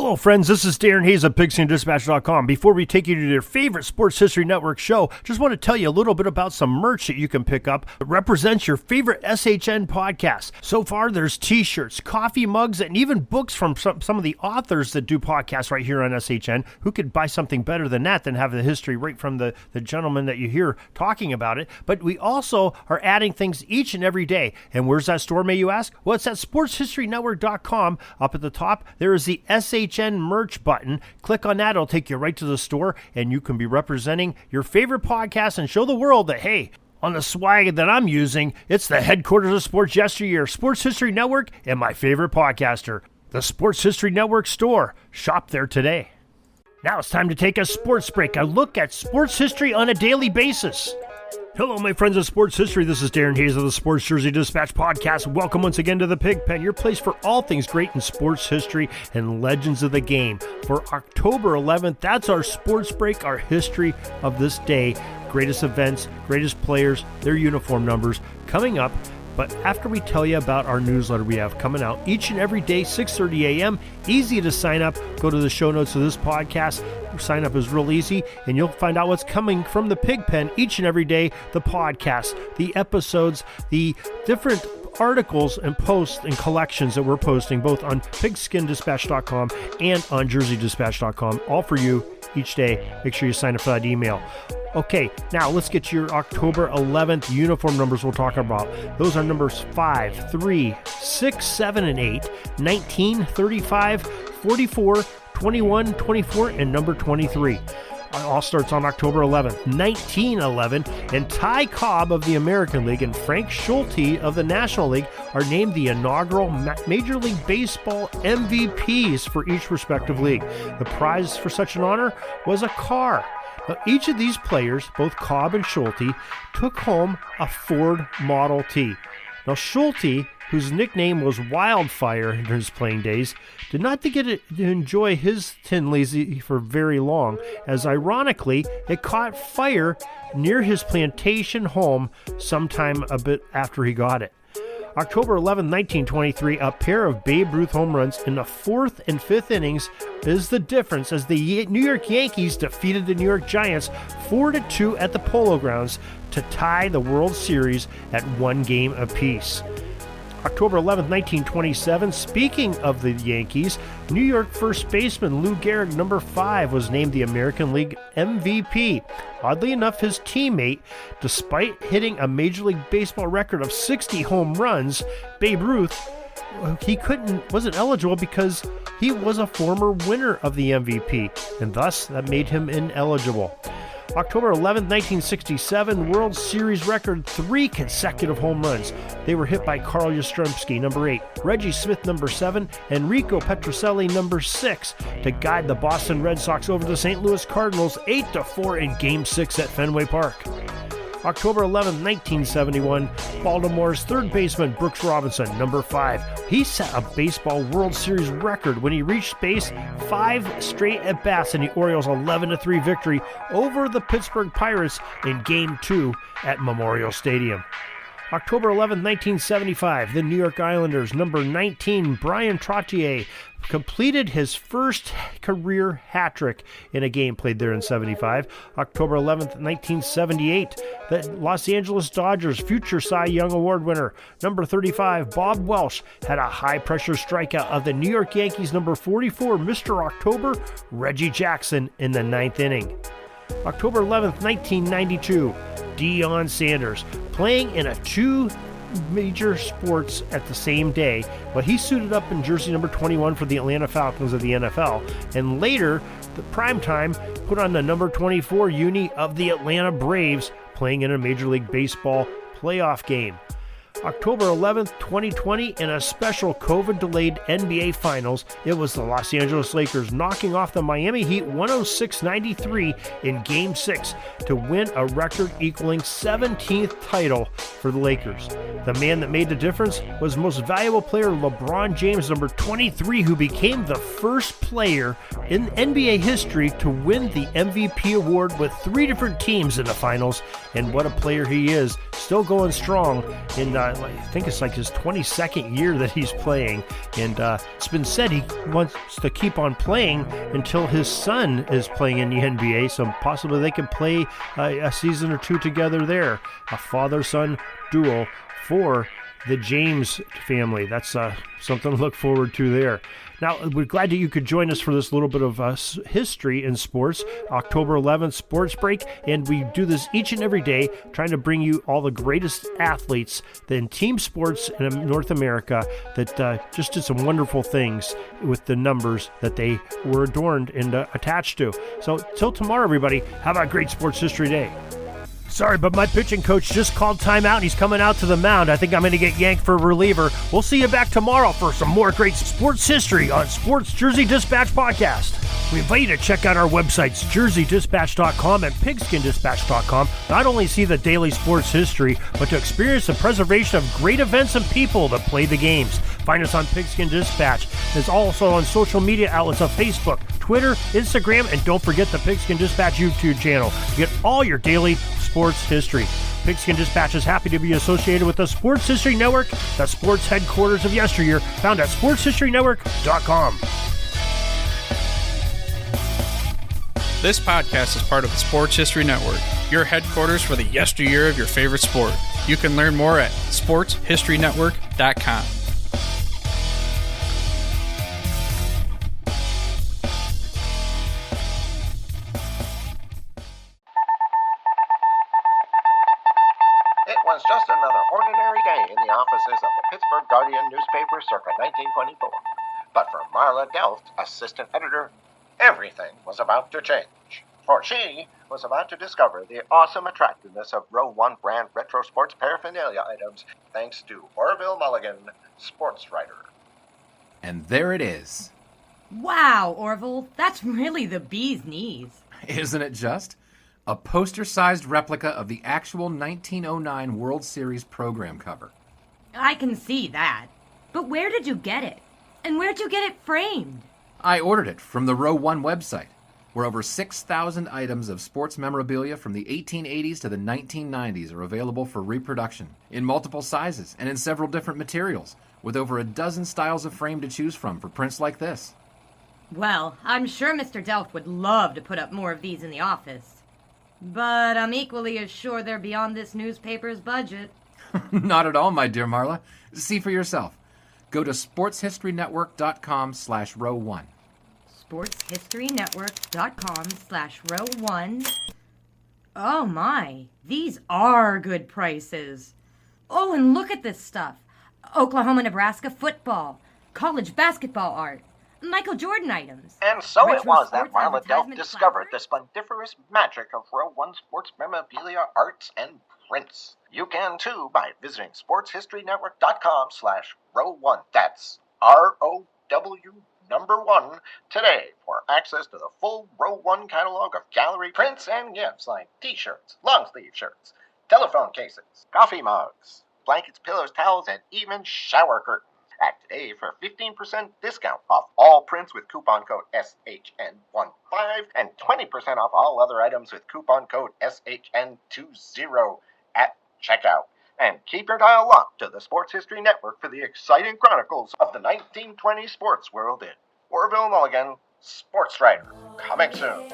Hello, friends. This is Darren Hayes of Pigskin.com. Before we take you to your favorite Sports History Network show, just want to tell you a little bit about some merch that you can pick up that represents your favorite SHN podcast. So far, there's t-shirts, coffee mugs, and even books from some of the authors that do podcasts right here on SHN. Who could buy something better than that, than have the history right from the gentleman that you hear talking about it? But we also are adding things each and every day. And where's that store, may you ask? Well, it's at SportsHistoryNetwork.com. Up at the top, there is the SHN merch button. Click on that. It'll take you right to the store, and you can be representing your favorite podcast and show the world that, hey, on the swag that I'm using, it's the headquarters of sports yesteryear, Sports History Network, and my favorite podcaster, the Sports History Network store. Shop there today. Now it's time to take a sports break, a look at sports history on a daily basis. Hello, my friends of sports history. This is Darren Hayes of the Sports Jersey Dispatch podcast. Welcome once again to the Pig Pen, your place for all things great in sports history and legends of the game. For October 11th, that's our sports break, our history of this day. Greatest events, greatest players, their uniform numbers coming up. But after we tell you about our newsletter we have coming out each and every day, 6:30 a.m., easy to sign up. Go to the show notes of this podcast. Sign up is real easy, and you'll find out what's coming from the Pig Pen each and every day, the podcast, the episodes, the different articles and posts and collections that we're posting both on Pigskin.com and on JerseyDispatch.com, all for you each day. Make sure you sign up for that email. Okay, now let's get your October 11th uniform numbers we'll talk about. Those are numbers 5, 3, 6, 7, and 8, 19, 35, 44, 21, 24, and number 23. It all starts on October 11th, 1911, and Ty Cobb of the American League and Frank Schulte of the National League are named the inaugural Major League Baseball MVPs for each respective league. The prize for such an honor was a car. Now, each of these players, both Cobb and Schulte, took home a Ford Model T. Now, Schulte, whose nickname was Wildfire in his playing days, did not get to enjoy his Tin Lazy for very long, as ironically, it caught fire near his plantation home sometime a bit after he got it. October 11, 1923, a pair of Babe Ruth home runs in the fourth and fifth innings is the difference as the New York Yankees defeated the New York Giants 4-2 at the Polo Grounds to tie the World Series at 1 game apiece. October 11, 1927, speaking of the Yankees, New York first baseman Lou Gehrig, number 5, was named the American League MVP. Oddly enough, his teammate, despite hitting a Major League Baseball record of 60 home runs, Babe Ruth, wasn't eligible because he was a former winner of the MVP, and thus that made him ineligible. October 11, 1967, World Series record, 3 consecutive home runs. They were hit by Carl Yastrzemski, number 8, Reggie Smith, number 7, and Rico Petrocelli, number 6, to guide the Boston Red Sox over the St. Louis Cardinals 8-4 in Game 6 at Fenway Park. October 11, 1971, Baltimore's third baseman Brooks Robinson, number 5. He set a baseball World Series record when he reached base 5 straight at-bats in the Orioles' 11-3 victory over the Pittsburgh Pirates in Game 2 at Memorial Stadium. October 11, 1975, the New York Islanders' number 19, Brian Trottier, completed his first career hat trick in a game played there in 75. October 11th, 1978, the Los Angeles Dodgers' future Cy Young Award winner, number 35, Bob Welch, had a high-pressure strikeout of the New York Yankees' number 44, Mr. October, Reggie Jackson, in the 9th inning. October 11th, 1992, Deion Sanders, playing in a 2 major sports at the same day, but he suited up in jersey number 21 for the Atlanta Falcons of the NFL, and later, the primetime, put on the number 24 uni of the Atlanta Braves, playing in a Major League Baseball playoff game. October 11th, 2020, in a special COVID-delayed NBA Finals, it was the Los Angeles Lakers knocking off the Miami Heat 106-93 in Game 6 to win a record equaling 17th title for the Lakers. The man that made the difference was most valuable player LeBron James, number 23, who became the first player in NBA history to win the MVP award with 3 different teams in the finals. And what a player he is, still going strong in I think it's like his 22nd year that he's playing, and it's been said he wants to keep on playing until his son is playing in the NBA, so possibly they can play a season or two together there. A father-son duel for the James family. That's something to look forward to there. Now, we're glad that you could join us for this little bit of history in sports, October 11th Sports Break, and we do this each and every day, trying to bring you all the greatest athletes in team sports in North America that just did some wonderful things with the numbers that they were adorned and attached to. So, till tomorrow, everybody, have a great Sports History Day. Sorry, but my pitching coach just called timeout and he's coming out to the mound. I think I'm going to get yanked for a reliever. We'll see you back tomorrow for some more great sports history on Sports Jersey Dispatch Podcast. We invite you to check out our websites, jerseydispatch.com and pigskindispatch.com. Not only see the daily sports history, but to experience the preservation of great events and people that play the games. Find us on Pigskin Dispatch. It's also on social media outlets of Facebook, Twitter, Instagram, and don't forget the Pigskin Dispatch YouTube channel to get all your daily sports history. Pigskin Dispatch is happy to be associated with the Sports History Network, the sports headquarters of yesteryear, found at sportshistorynetwork.com. This podcast is part of the Sports History Network, your headquarters for the yesteryear of your favorite sport. You can learn more at sportshistorynetwork.com. It was just another ordinary day in the offices of the Pittsburgh Guardian newspaper circa 1924. But for Marla Delft, assistant editor, everything was about to change. For she was about to discover the awesome attractiveness of Row 1 brand retro sports paraphernalia items thanks to Orville Mulligan, sports writer. And there it is. Wow, Orville, that's really the bee's knees. Isn't it just? A poster-sized replica of the actual 1909 World Series program cover. I can see that. But where did you get it? And where'd you get it framed? I ordered it from the Row 1 website, where over 6,000 items of sports memorabilia from the 1880s to the 1990s are available for reproduction, in multiple sizes and in several different materials, with over a dozen styles of frame to choose from for prints like this. Well, I'm sure Mr. Delft would love to put up more of these in the office. But I'm equally as sure they're beyond this newspaper's budget. Not at all, my dear Marla. See for yourself. Go to sportshistorynetwork.com/row1. sportshistorynetwork.com/row1. Oh my, these are good prices. Oh, and look at this stuff. Oklahoma-Nebraska football, college basketball art, Michael Jordan items. And so retro it was that sports Marla Delft advertisement discovered the flowers. splendiferous magic of Row 1 sports memorabilia, arts, and prints. You can too by visiting sportshistorynetwork.com/row1. That's ROW1 today for access to the full Row 1 catalog of gallery prints and gifts like t-shirts, long-sleeve shirts, telephone cases, coffee mugs, blankets, pillows, towels, and even shower curtains. Act today for 15% discount off all prints with coupon code SHN15 and 20% off all other items with coupon code SHN20 at checkout. And keep your dial locked to the Sports History Network for the exciting chronicles of the 1920 sports world in Orville Mulligan, sports writer. Coming soon.